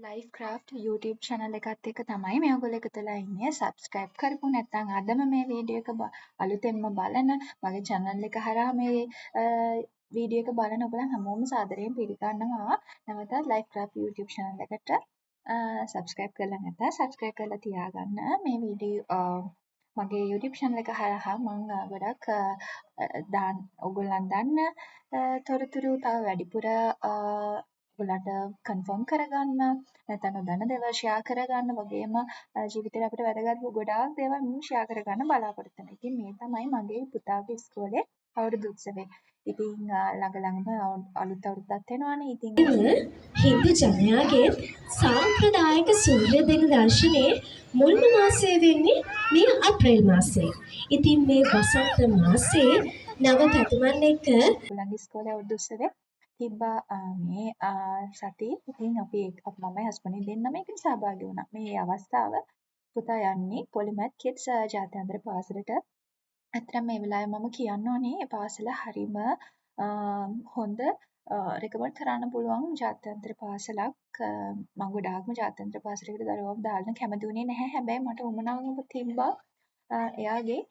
Life craft YouTube channel එකත් එක්ක තමයි මේ ඔයගොල්ලෝ එකතුලා ඉන්නේ. subscribe කරපු නැත්නම් අදම මේ වීඩියෝ එක අලුතෙන්ම බලන මගේ channel එක හරහා මේ වීඩියෝ එක බලන ඔයගොල්ලන් හැමෝම සාදරයෙන් පිළිගන්නවා. නැවතත් ලයිෆ් ක්‍රාෆ්ට් YouTube channel එකට subscribe කරලා නැත්නම් subscribe කරලා තියාගන්න. මේ වීඩියෝ මගේ YouTube channel එක හරහා මම ගොඩක් ඔයගොල්ලන් දන්න තොරතුරු තව වැඩිපුර ඔයාලට කන්ෆර්ම් කරගන්න නැත්නම් නොදන්න දේවල් ෂෙයා කරගන්න වගේම ජීවිතේට අපිට වැදගත් ගොඩාක් දේවල් මම ෂෙයා කරගන්න බලාපොරොත්තු වෙනවා. ඉතින් මේ තමයි මගේ පුතාගේ ඉස්කෝලේ අවුරුදු උත්සවය. ඉතින් ළඟ අලුත් අවුරුද්දක් එනවනේ. ඉතින් හින්දු ජනයාගේ සාම්ප්‍රදායික සූර්ය දින දර්ශනයේ මුල්ම මාසය වෙන්නේ මේ අප්‍රේල් මාසයේ. ඉතින් මේ වසන්ත මාසයේ නව පැතුමන් එක්ක ළඟ ඉස්කෝලේ අවුරුදු උත්සවය තිබ්බා මේ සතිය. ඉතින් අපි මමයි හස්බන්ඩ් දෙන්නම ඒකට සහභාගී වුණා. මේ අවස්ථාව පුතා යන්නේ පොලිමැත් කිඩ්ස් ජාත්‍යන්තර පාසලට. අත්‍තරම මේ වෙලාවේ මම කියන්න ඕනේ මේ පාසල හරිම හොඳ රෙකමන්ඩ් කරන්න පුළුවන් ජාත්‍යන්තර පාසලක්. මම ගොඩාක්ම ජාත්‍යන්තර පාසලකට දරුවව දාන්න කැමති වුණේ නැහැ. හැබැයි මට උමනාවක් තිබ්බා එයාගේ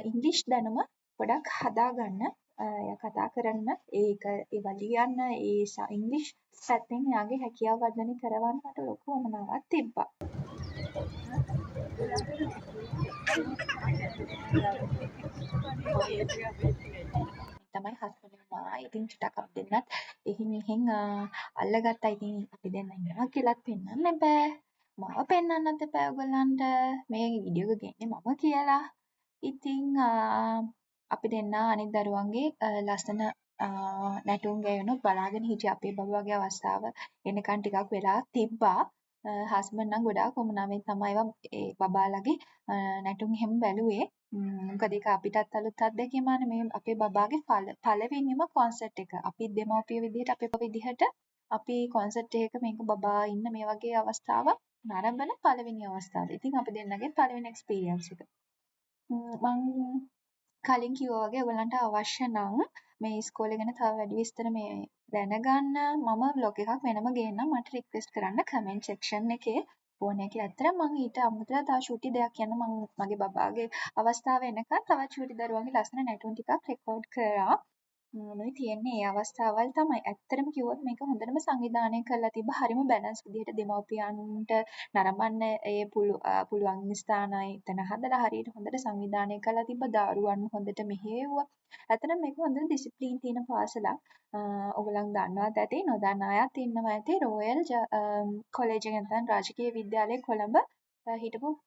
ඉංග්‍රීසි දැනුම ගොඩක් හදාගන්න. එයා කතා කරන්න ඒවා ලියන්න ඉංග්‍රීසි පැත්තෙන් එයාගේ හැකියාව වර්ධනය කරවන්න මට ලොකු උවමනාවක් තිබ්බා. තමයි හස්බන්ඩ් මා ඉතින් චුට්ටක් අපි දෙන්නත් එහෙන් මෙහෙන් අල්ලගත්තා. ඉතින් අපි දෙන්න ඉන්නවා කියලාත් පෙන්වන්න බෑ. මාව පෙන්වන්නත් එපා ඔයගොල්ලන්ට. මේ වීඩියෝ එක ගන්නේ මම කියලා. ඉතින් අපි දෙන්න අනිත් දරුවන්ගේ ලස්සන නැටුම් ගෑනුත් බලාගෙන හිටියා. අපේ බබාගේ අවස්ථාව එනකන් ටිකක් වෙලා තිබ්බා. හස්බන්ඩ් නම් ගොඩාක් උමනාවෙන් තමයි ඒ බබාලගේ නැටුම් හැම බැලුවේ. මොකද ඒක අපිටත් අලුත් අත්දැකීමක් මේ අපේ බබාගේ පළවෙනිම කොන්සර්ට් එක. අපි දෙමව්පිය විදිහට අපේ විදිහට අපි කොන්සර්ට් එකක මේක බබා ඉන්න මේ වගේ අවස්ථාවක් නරඹන පළවෙනි අවස්ථාව. ඉතින් අපි දෙන්නගේ පළවෙනි එක්ස්පීරියන්ස් එක. මම කලින් කිව්වා වගේ ඔයගලන්ට අවශ්‍ය නම් මේ ඉස්කෝලේ ගැන තව වැඩි විස්තර මේ දැනගන්න මම vlog එකක් වෙනම ගේන්නම්. මට රික්වෙස්ට් කරන්න comment section එකේ ඕනේ කියලා. ඇත්තටම මම ඊට අමතරව තව චූටි දෙයක් කියන්න මම මගේ බබාගේ අවස්ථාව එනකන් තවත් චූටි දරුවන්ගේ ලස්සන නැටුම් ටිකක් රෙකෝඩ් කරා. මේ තියෙන්නේ ඒ අවස්ථාවල් තමයි. ඇත්තටම කිව්වොත් මේක හොඳටම සංවිධානය කරලා තිබ්බ හරිම බැලන්ස් විදිහට දෙමව්පියන්ට නරඹන්න ඒ පුළුවන් ස්ථානයි එතන හදලා හරියට හොඳට සංවිධානය කරලා තිබ්බ. දරුවන් හොඳට මෙහෙයුවා. ඇත්තටම මේක හොඳ ඩිසිප්ලින් තියෙන පාසලක්. ඔයගොල්ලන් දන්නවත් ඇති නොදන්න අයත් ඉන්නවා ඇති. රොයල් කොලෙජ් එක නැත්නම් රාජකීය විද්‍යාලය කොළඹ හිටපු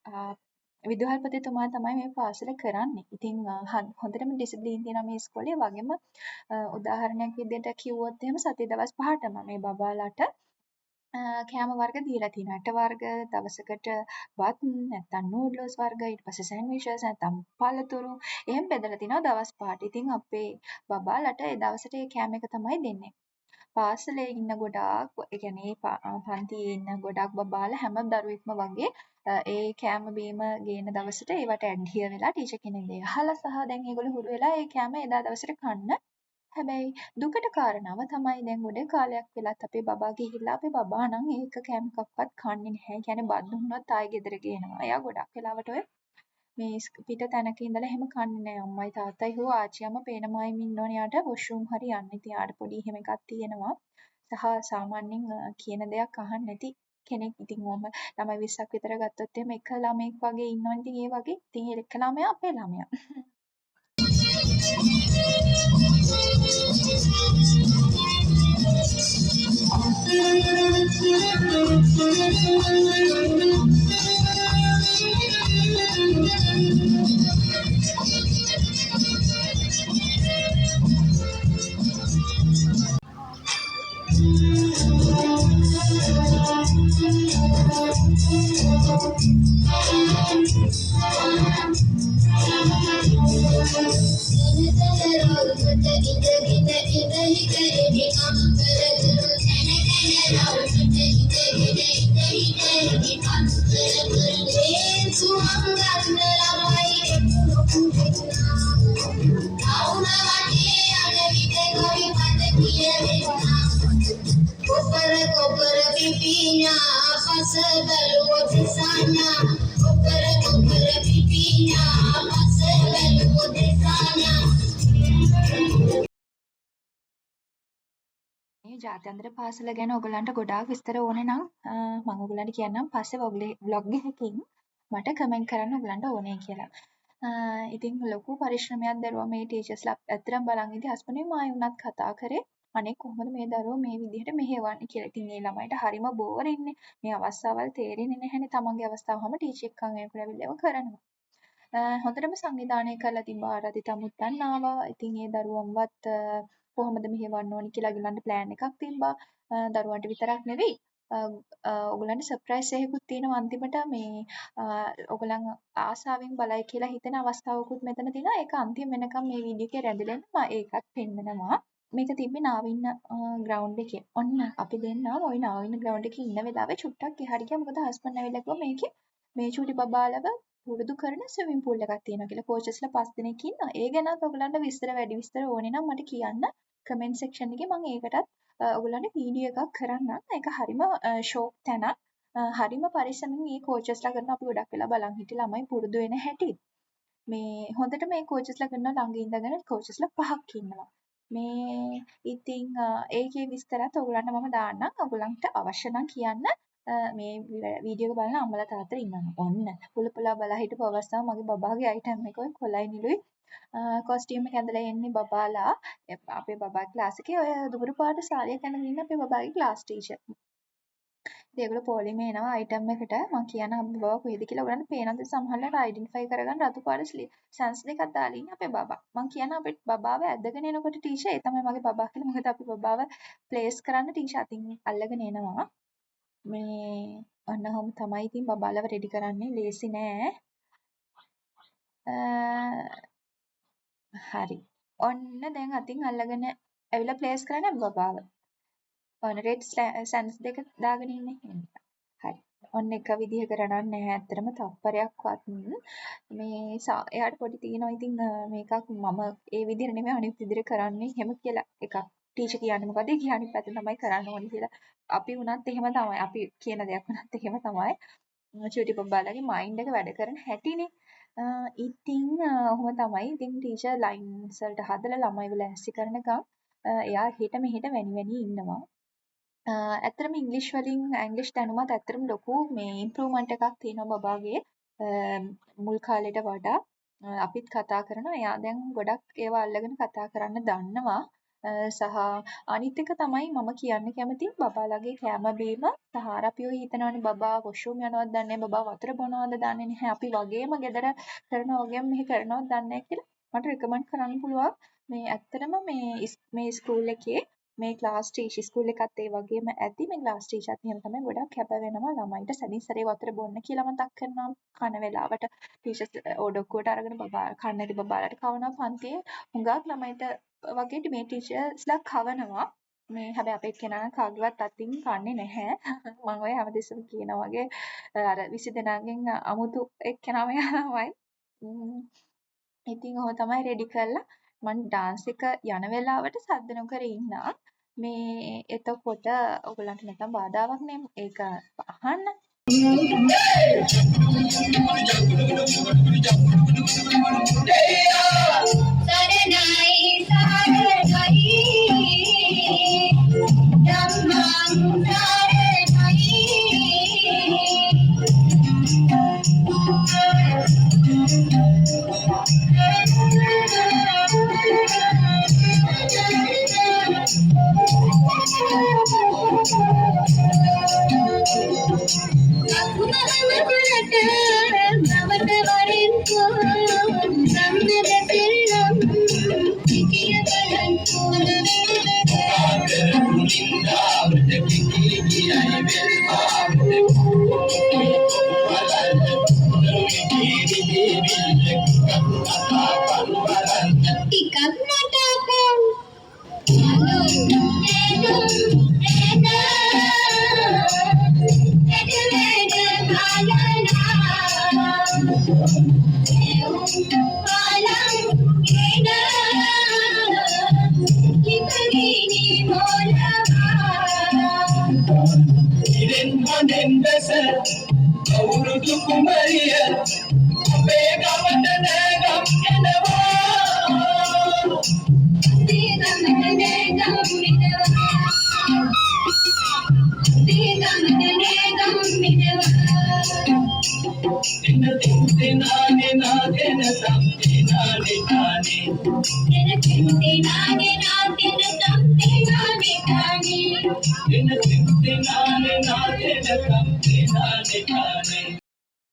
විදුහල්පතිතුමා තමයි මේ පාසල කරන්නේ. ඉතින් හොඳටම ඩිසිප්ලින් තියෙනවා මේ ඉස්කෝලේ. වගේම උදාහරණයක් විදිහට කිව්වොත් එහෙම සති දවස් 5ටම මේ බබාලාට කෑම වර්ග දීලා තියෙනවා. ඇට වර්ග දවසකට වත් නැත්නම් නූඩ්ලස් වර්ග ඊට පස්සේ සෑන්ඩ්විචස් නැත්නම් පළතුරු එහෙම බෙදලා තිනවා දවස් 5ට. ඉතින් අපේ බබාලාට ඒ දවසට ඒ කෑම එක තමයි දෙන්නේ. පාසලේ ඉන්න ගොඩාක් ඒ කියන්නේ පන්තියේ ඉන්න ගොඩාක් බබාලා හැම දරුවෙක්ම වගේ ඒ කෑම බීම ගේන දවසට ඒවට ඇඩ්හියර් වෙලා ටීචර් කෙනෙක්ගේ අහලා සහ දැන් ඒගොල්ලෝ හුරු වෙලා ඒ කෑම එදා දවසට කන්න. හැබැයි දුකට කාරණාව තමයි දැන් ගොඩේ කාලයක් වෙලත් අපේ බබා ගිහිල්ලා අපේ බබා නම් ඒක කෑම එකක්වත් කන්නේ නැහැ. ඒ කියන්නේ බත් දුන්නොත් ආයෙ ගෙදර ගේනවා. එයා ගොඩක් වෙලාවට ඔය මේ පිට තැනක ඉඳලා එහෙම කන්නේ නැහැ. අම්මයි තාත්තයි හෝ ආච්චි අම්මා පේනමයි ඉන්නෝනේ යාට වොෂ්රූම් හරි යන්න. ඉතින් යාට පොඩි එහෙම එකක් තියෙනවා. සහ සාමාන්‍යයෙන් කියන දෙයක් අහන්න නැති කෙනෙක්. ඉතින් ඔහම ළමයි 20ක් විතර ගත්තොත් එහෙම එක ළමෙක් වගේ ඉන්නවනේ. ඉතින් ඒ වගේ ඉතින් ඒ එක ළමයා අපේ ළමයා. මේ ජාත්‍යන්තර පාසල ගැන ඔයගලන්ට ගොඩාක් විස්තර ඕනේ නම් මම ඔයගලන්ට කියන්නම් පස්සේ vlog එකකින් මට කමෙන්ට් කරන්න ඔයගලන්ට ඕනේ කියලා. ඉතින් ලොකු පරිශ්‍රමයක් දරුවා මේ ටීචර්ස්ලා ඇත්තටම බලන් ඉඳි හස්බන්ඩ් මායි වුණත් කතා කරේ අනේ කොහොමද මේ දරුවෝ මේ විදිහට මෙහෙවන්නේ කියලා. ඉතින් ඒ ළමයිට හරිම බෝරින්නේ. මේ අවස්ථාවල් තේරෙන්නේ නැහැනේ. තමන්ගේ අවස්ථාවම ටීචර් එක්කන් එනකොට ඇවිල්ලා ඒව කරනවා. හොඳටම සංවිධානය කරලා තිබ්බා ආරාධිත මුත්තන් ආවා. ඉතින් ඒ දරුවන්වත් කොහොමද මෙහෙවන්න ඕනි කියලා ගලන්ට ප්ලෑන් එකක් තිබ්බා. දරුවන්ට විතරක් නෙවෙයි ඔයගලන්ට සර්ප්‍රයිස් එකකුත් තියෙනවා අන්තිමට මේ ඔයගලන් ආසාවෙන් බලයි කියලා හිතන අවස්ථාවකුත් මෙතන තියෙනවා. ඒක අන්තිම වෙනකම් මේ වීඩියෝ එකේ රැඳෙන්න මම ඒකත් පෙන්නනවා. මේක තිබ්බේ නාවින්න ග්‍රවුන්ඩ් එකේ. ඔන්න අපි දෙන්නා ওই නාවින්න ග්‍රවුන්ඩ් එකේ ඉන්න වෙලාවේ චුට්ටක් එහාට ගියා. මොකද හස්බන්ඩ් ඇවිල්ලා කිව්වා මේකේ මේ චූටි බබාලව පුරුදු කරන ස්විමින් පූල් එකක් තියෙනවා කියලා. කෝචස්ලා 5 දෙනෙක් ඉන්නවා. ඒ ගැනත් ඔයගලන්ට වැඩි විස්තර ඕනේ නම් මට කියන්න කමෙන්ට් සෙක්ෂන් එකේ මම ඒකටත් ඔයගලන්ට වීඩියෝ එකක් කරන්නම්. ඒක හරිම ෂෝක් තැනක්. හරිම පරිස්සමින් මේ කෝචස්ලා කරන අපි ගොඩක් වෙලා බලන් හිටිය ළමයි පුරුදු වෙන හැටි. මේ හොඳට මේ කෝචස්ලා කරන ළඟ ඉඳගෙන කෝචස්ලා 5ක් ඉන්නවා. මේ ඉතින් ඒකේ විස්තරත් ඔයගලන්ට මම දාන්නම්. ඔයගලන්ට අවශ්‍ය නම් කියන්න. මේ වීඩියෝ එක බලන අම්මලා තාත්තලා ඉන්නවා. ඔන්න පුලපුලා බලා හිටපු අවස්ථාව මගේ බබාගේ අයිටම් එක ඔය කොළයි නිලුයි කොස්ටියුම් එක ඇඳලා එන්නේ බබාලා. අපේ බබා ක්ලාස් එකේ ඔය දුඹුරු පාට සාරියක් ඇඳගෙන ඉන්න අපේ බබාගේ ක්ලාස් ටීචර්. ඉතින් ඒගොල්ලෝ පොලිමේ එනවා අයිටම් එකට. මම කියන බබා කොහෙද කියලා ඔයගලන්ට පේනද සමහරවිට අයිඩෙන්ටිෆයි කරගන්න රතු පාට සන්ස් දෙකක් දාලා ඉන්නේ අපේ බබා. මම කියන අපේ බබාව ඇදගෙන එනකොට ටීචර් ඒ තමයි මගේ බබා කියලා. මොකද අපි බබාව ප්ලේස් කරන්න ටීචර් අතින් අල්ලගෙන එනවා. මේ ඔන්න ඔහොම තමයි ඉතින් බබාලව රෙඩි කරන්නේ. ලේසි නෑ. හරි. ඔන්න දැන් අතින් අල්ලගෙන ඇවිල්ලා ප්ලේස් කරන්න බබාව. ඔන්න රෙඩ් සැන්ස් දෙක දාගෙන ඉන්නේ. හරි. ඔන්න එක විදිහ කරන්නේ නැහැ. ඇත්තටම තප්පරයක්වත් මේ එයාට පොඩි තියෙනවා. ඉතින් මේකක් මම ඒ විදිහට නෙමෙයි අනිත් විදිහට කරන්නේ. එහෙම කියලා එකක්. ටීචර් කියන්නේ මොකද? ඒ කියන්නේ පැත්ත තමයි කරන්න ඕනේ කියලා. අපි වුණත් එහෙම තමයි. අපි කියන දෙයක් වුණත් එහෙම තමයි. චූටි බබාලගේ මයින්ඩ් එක වැඩ කරන හැටිනේ. ඉතින් ඔහොම තමයි. ඉතින් ටීචර් ලයින්ස් වලට හදලා ළමයිව ලෑස්ති කරනකම් එයා හෙට මෙහෙට වැනි ඉන්නවා. ඇත්තටම ඉංග්‍රීසි වලින් ඉංග්‍රීසි දැනුමත් ඇත්තටම ලොකු මේ ඉම්ප්‍රූව්මන්ට් එකක් තියෙනවා බබාගේ මුල් කාලේට වඩා. අපිත් කතා කරනවා. එයා දැන් ගොඩක් ඒවා අල්ලගෙන කතා කරන්න දන්නවා. සහ අනිත් එක තමයි මම කියන්න කැමති බබාලගේ කැම බීම සහාර අපි ඔය හිතනවානේ බබා වොෂ්රූම් යනවද දන්නේ නැහැ බබා වතුර බොනවද දන්නේ නැහැ අපි වගේම ගෙදර කරනවා වගේම මෙහෙ කරනවද දන්නේ නැහැ කියලා මට රෙකමන්ඩ් කරන්න පුළුවන් මේ ඇත්තටම මේ ස්කූල් එකේ මේ ක්ලාස් ටීචර් ස්කූල් එකත් ඒ වගේම ඇති මේ ක්ලාස් ටීචර්ත් එහෙම තමයි ගොඩක් කැප වෙනවා ළමයිට සැදින් සැරේ වතුර බොන්න කියලා මතක් කරනවා කන වෙලාවට ටීචර්ස් ඔඩොක්කුවට අරගෙන බබා කන්නේදී බබාලට කවනවා පන්තියේ හුඟක් ළමයිට වගේ මේ ටීචර්ස්ලා කවනවා මේ හැබැයි අපේ කෙනා නම් කාගේවත් අතින් කන්නේ නැහැ මම ඔය හැමදෙස්සම කියනා වගේ අර 20 දෙනාගෙන් අමුතු එක්කෙනාම යනවායි ඉතින් ඔහොම තමයි රෙඩි කරලා මම ඩාන්ස් එක යන වෙලාවට සද්ද නොකර ඉන්නා මේ එතකොට ඔයගලන්ට නැත්තම් බාධාවක් නේ ඒක අහන්න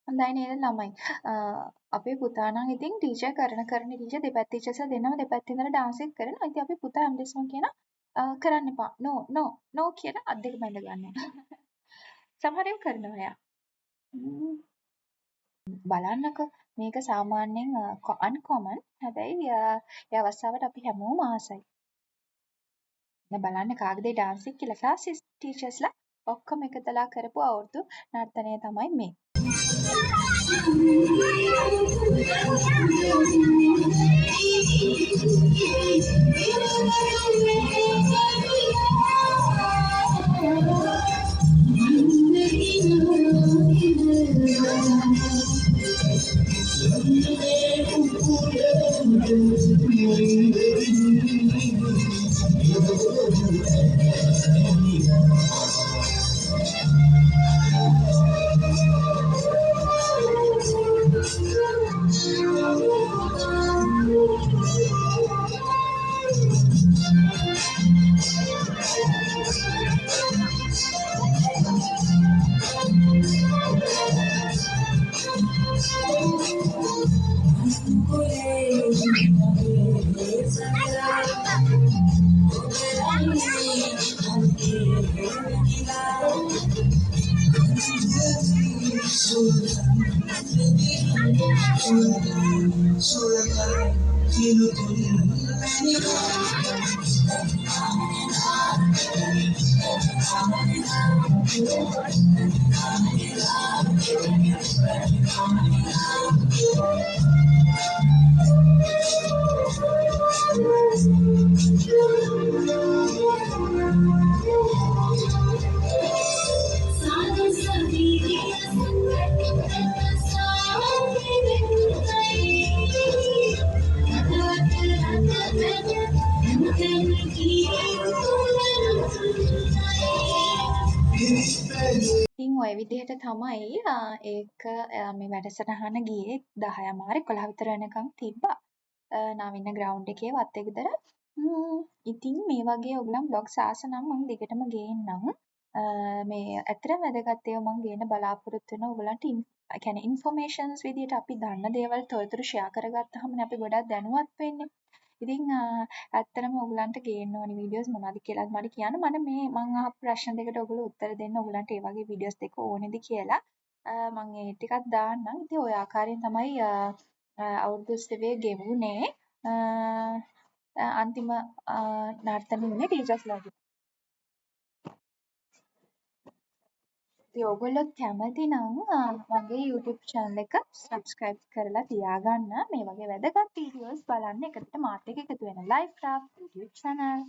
හොඳයි නේද ළමයි. අපේ පුතා නම් ඉතින් ටීචර් කරන ටීචර් ටීචර්ස්ලා දෙන්නම දෙපැත්තේ ඉඳලා ඩාන්ස් එක කරනවා. ඉතින් අපේ පුතා හැමදෙස්සම කියනවා කරන්න එපා. නෝ කියලා අත් දෙක බැඳ ගන්නවා. සමහර ඒවා කරනවා එයා. බලන්නකෝ මේක සාමාන්‍යයෙන් අන්කොමන්. හැබැයි ඒ අවස්ථාවට අපි හැමෝම ආසයි. දැන් බලන්න කාගේද ඩාන්ස් එක කියලා ක්ලාස් ටීචර්ස්ලා ඔක්කොම එකතලා කරපු අවුරුදු නර්තනය තමයි මේ. ඉතින් ඔය විදිහට තමයි ඒක මේ වැඩසටහන ගියේ 10 මාර 11 විතර වෙනකන් තිබ්බා. නාවින්න ග්‍රවුන්ඩ් එකේ වත් එකතර. ඉතින් මේ වගේ ඔයගොල්ලන් බ්ලොග්ස් ආස නම් මම දිගටම ගේන්නම්. මේ ඇත්තටම වැදගත් ඒවා මම ගේන්න බලාපොරොත්තු වෙනවා ඔයගොල්ලන්ට ඒ කියන්නේ ඉන්ෆෝමේෂන්ස් විදියට අපි දන්න දේවල් තොරතුරු ෂෙයා කරගත්තාමනේ අපි ගොඩක් දැනුවත් වෙන්නේ. ඉතින් ඇත්තටම ඔයගලන්ට ගේන්න ඕනි වීඩියෝස් මොනවද කියලාත් මට කියන්න. මම අහපු ප්‍රශ්න දෙකට ඔයගොල්ලෝ උත්තර දෙන්න. ඔයගලන්ට ඒ වගේ වීඩියෝස් දෙක ඕනේද කියලා. මම ඒ ටිකක් දාන්නම්. ඉතින් ওই ආකාරයෙන් තමයි අවුරුදු උත්සවය ගෙවුනේ. අන්තිම නර්තන වුණේ ටීචර්ස්ලාගේ. ඉතින් ඔයගොල්ලෝ කැමති නම් මගේ YouTube channel එක subscribe කරලා තියාගන්න. මේ වගේ වැදගත් වීඩියෝස් බලන්න එකට මාත් එක්ක එකතු වෙන්න. Life Craft YouTube channel